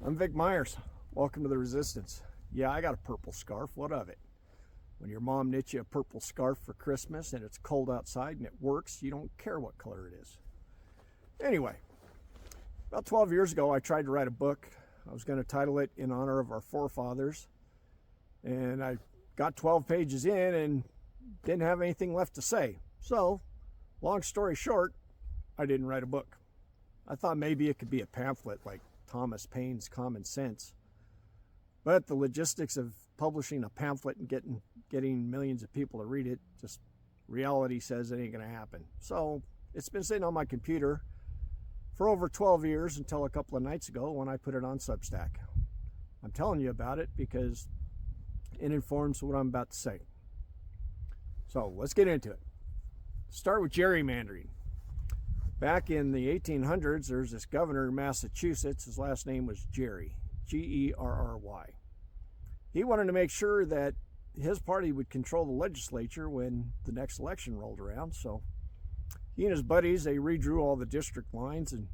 I'm Vic Myers. Welcome to the Resistance. Yeah, I got a purple scarf. What of it? When your mom knits you a purple scarf for Christmas and it's cold outside and it works, you don't care what color it is. Anyway, about 12 years ago, I tried to write a book. I was going to title it In Honor of Our Forefathers. And I got 12 pages in and didn't have anything left to say. So, long story short, I didn't write a book. I thought maybe it could be a pamphlet like Thomas Paine's Common Sense. But the logistics of publishing a pamphlet and getting millions of people to read it, just reality says it ain't going to happen. So it's been sitting on my computer for over 12 years until a couple of nights ago when I put it on Substack. I'm telling you about it because it informs what I'm about to say. So let's get into it. Start with gerrymandering. Back in the 1800s, there's this governor in Massachusetts. His last name was Gerry, Gerry. He wanted to make sure that his party would control the legislature when the next election rolled around. So he and his buddies, they redrew all the district lines, and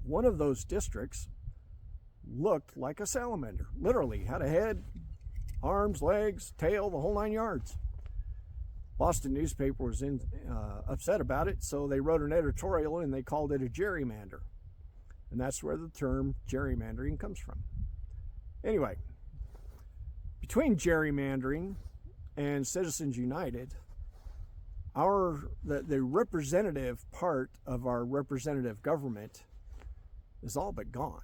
one of those districts looked like a salamander. Literally had a head, arms, legs, tail, the whole 9 yards. Boston newspaper was upset about it, so they wrote an editorial and they called it a gerrymander. And that's where the term gerrymandering comes from. Anyway, between gerrymandering and Citizens United, the representative part of our representative government is all but gone.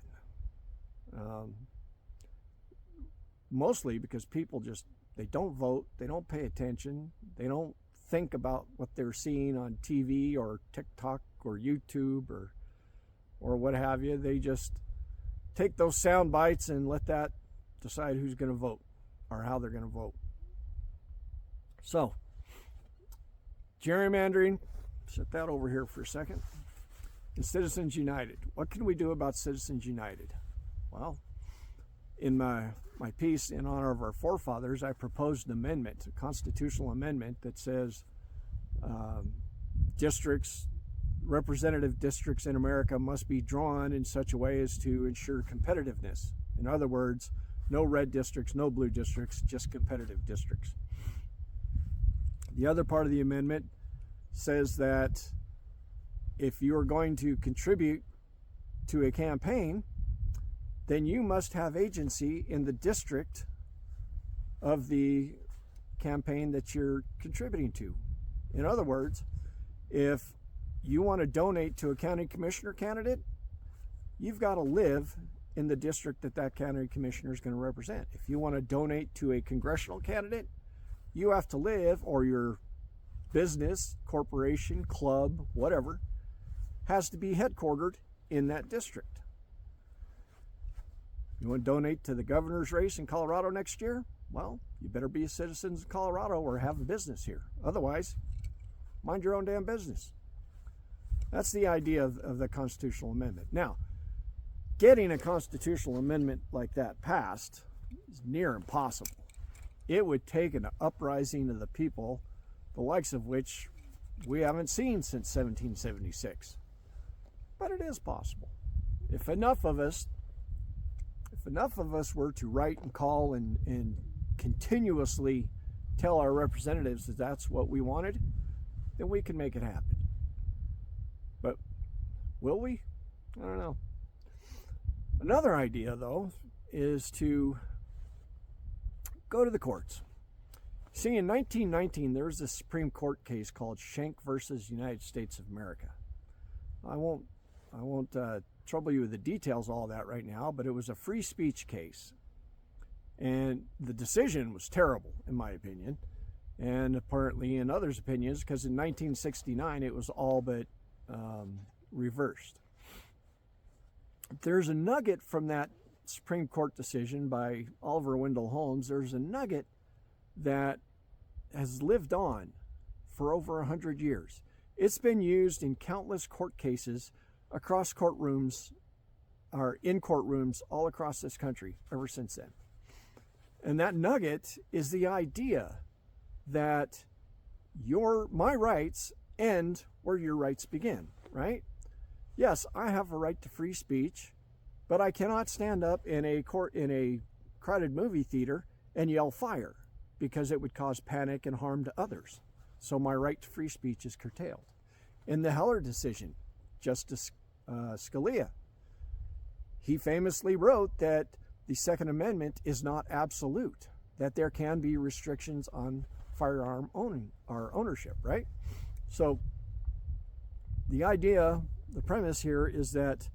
Mostly because people they don't vote, they don't pay attention, they don't think about what they're seeing on TV or TikTok or YouTube or what have you. They just take those sound bites and let that decide who's going to vote or how they're going to vote. So, gerrymandering, set that over here for a second. And Citizens United. What can we do about Citizens United? Well, in my piece, In Honor of Our Forefathers, I proposed an amendment, a constitutional amendment that says representative districts in America must be drawn in such a way as to ensure competitiveness. In other words, no red districts, no blue districts, just competitive districts. The other part of the amendment says that if you are going to contribute to a campaign, then you must have agency in the district of the campaign that you're contributing to. In other words, if you want to donate to a county commissioner candidate, you've got to live in the district that county commissioner is going to represent. If you want to donate to a congressional candidate, you have to live, or your business, corporation, club, whatever, has to be headquartered in that district. You want to donate to the governor's race in Colorado next year? Well, you better be a citizen of Colorado or have a business here. Otherwise, mind your own damn business. That's the idea of the constitutional amendment. Now, getting a constitutional amendment like that passed is near impossible. It would take an uprising of the people, the likes of which we haven't seen since 1776. But it is possible. If enough of us were to write and call and continuously tell our representatives that that's what we wanted, then we can make it happen. But will we? I don't know. Another idea, though, is to go to the courts. See, in 1919, there was a Supreme Court case called Schenck versus United States of America. I won't trouble you with the details of all that right now, but it was a free speech case. And the decision was terrible, in my opinion, and apparently in others' opinions, because in 1969 it was all but reversed. There's a nugget from that Supreme Court decision by Oliver Wendell Holmes. There's a nugget that has lived on for over 100 years. It's been used in countless court cases across courtrooms, or in courtrooms all across this country ever since then. And that nugget is the idea that my rights end where your rights begin, right? Yes, I have a right to free speech, But I cannot stand up in a crowded movie theater and yell fire, because it would cause panic and harm to others. So my right to free speech is curtailed. In the Heller decision, Justice Scalia, he famously wrote that the Second Amendment is not absolute, that there can be restrictions on firearm ownership, right? So the idea, the premise here is that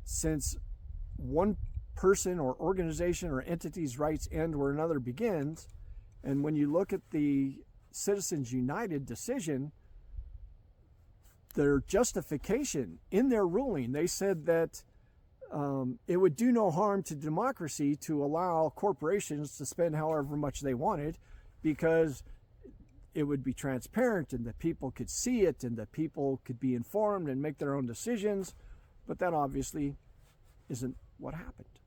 since one person or organization or entity's rights end where another begins, and when you look at the Citizens United decision, their justification in their ruling, they said that it would do no harm to democracy to allow corporations to spend however much they wanted, because it would be transparent and the people could see it and the people could be informed and make their own decisions. But that obviously isn't what happened.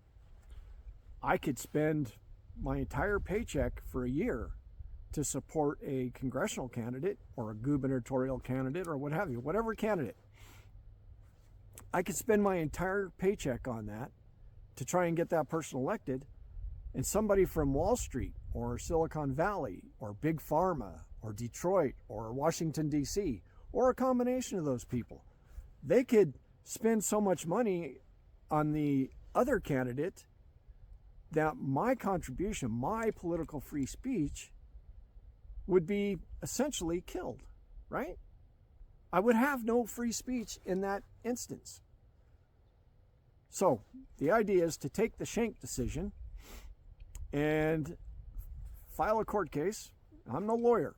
I could spend my entire paycheck for a year to support a congressional candidate or a gubernatorial candidate or what have you, whatever candidate. I could spend my entire paycheck on that to try and get that person elected, and somebody from Wall Street or Silicon Valley or Big Pharma or Detroit or Washington, D.C., or a combination of those people, they could spend so much money on the other candidate that my contribution, my political free speech, would be essentially killed, right? I would have no free speech in that instance. So the idea is to take the Schenck decision and file a court case. I'm no lawyer.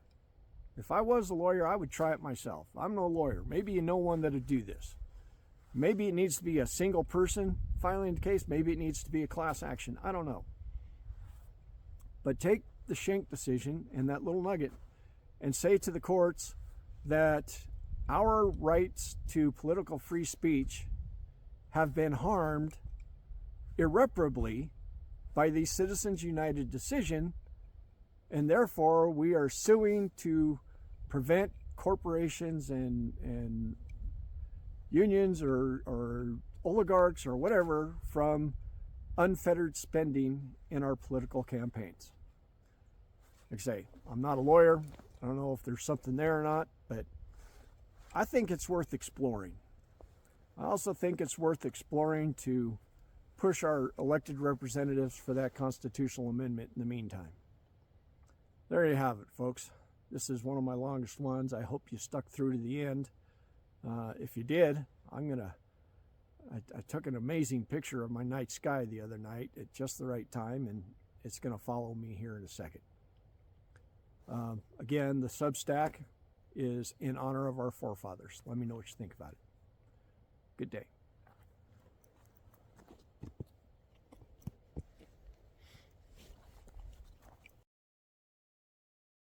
If I was a lawyer, I would try it myself. I'm no lawyer. Maybe you know one that would do this. Maybe it needs to be a single person filing the case. Maybe it needs to be a class action. I don't know. But take the Schenck decision and that little nugget and say to the courts that our rights to political free speech have been harmed irreparably by the Citizens United decision, and therefore we are suing to prevent corporations and unions or oligarchs or whatever from unfettered spending in our political campaigns. Like I say, I'm not a lawyer. I don't know if there's something there or not, but I think it's worth exploring. I also think it's worth exploring to push our elected representatives for that constitutional amendment in the meantime. There you have it, folks. This is one of my longest ones. I hope you stuck through to the end. If you did, I took an amazing picture of my night sky the other night at just the right time, and it's going to follow me here in a second. Again, the Substack is In Honor of Our Forefathers. Let me know what you think about it. Good day.